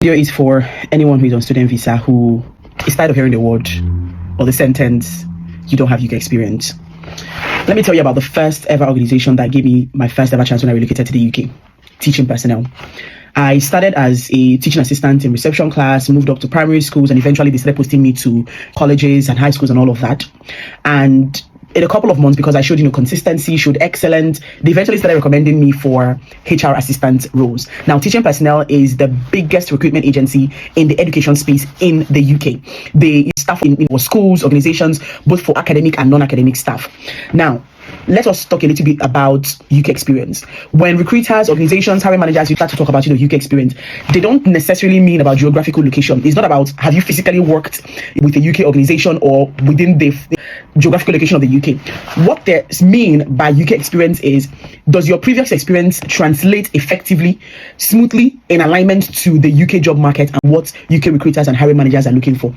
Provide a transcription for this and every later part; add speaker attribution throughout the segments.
Speaker 1: Video is for anyone who is on student visa who is tired of hearing the word or the sentence, you don't have UK experience. Let me tell you about the first ever organization that gave me my first ever chance when I relocated to the UK, teaching personnel. I started as a teaching assistant in reception class, moved up to primary schools, and eventually they started posting me to colleges and high schools and all of that. And in a couple of months, because I showed, consistency, showed excellence, they eventually started recommending me for HR assistant roles. Now, Teaching Personnel is the biggest recruitment agency in the education space in the UK. They staff in schools, organizations, both for academic and non-academic staff. Now, let us talk a little bit about UK experience. When recruiters, organizations, hiring managers, you start to talk about UK experience, they don't necessarily mean about geographical location. It's not about have you physically worked with a UK organization or within the geographical location of the UK. What they mean by UK experience is, does your previous experience translate effectively, smoothly, in alignment to the UK job market and what UK recruiters and hiring managers are looking for?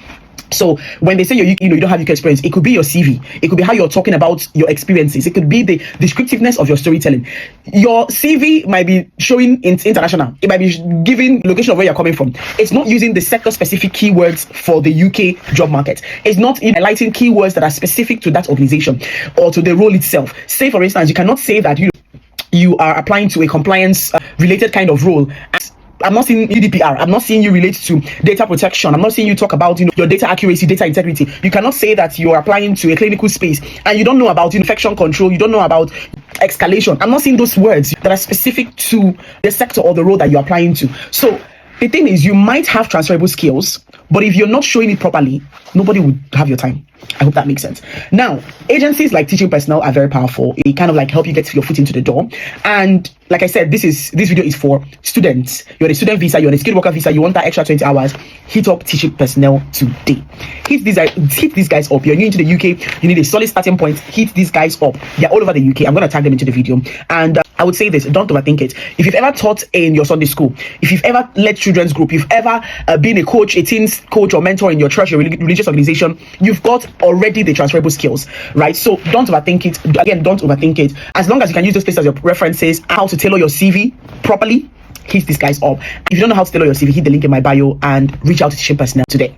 Speaker 1: So when they say you don't have UK experience, it could be your CV, it could be how you're talking about your experiences, it could be the descriptiveness of your storytelling. Your CV might be showing international, it might be giving location of where you're coming from. It's not using the sector specific keywords for the UK job market. It's not highlighting keywords that are specific to that organization or to the role itself. Say for instance, you cannot say that you are applying to a compliance related kind of role. I'm not seeing GDPR. I'm not seeing you relate to data protection. I'm not seeing you talk about your data accuracy, data integrity. You cannot say that you are applying to a clinical space and you don't know about infection control. You don't know about escalation. I'm not seeing those words that are specific to the sector or the role that you're applying to. So the thing is, you might have transferable skills, but if you're not showing it properly, nobody would have your time. I hope that makes sense. Now, agencies like Teaching Personnel are very powerful. It kind of like help you get your foot into the door. And like I said, this video is for students. You're on a student visa, you're on a skilled worker visa, you want that extra 20 hours, hit up Teaching Personnel today. Hit these guys up. You're new into the UK, you need a solid starting point, hit these guys up. They're all over the UK. I'm going to tag them into the video. And I would say this, don't overthink it. If you've ever taught in your Sunday school, if you've ever led children's group, you've ever been a coach, a teens coach or mentor in your church, your religious organization, you've got already the transferable skills, right? So don't overthink it. Again, don't overthink it. As long as you can use those places as your references, how to tailor your CV properly, hit these guys up. If you don't know how to tailor your CV, hit the link in my bio and reach out to Teaching Personnel today.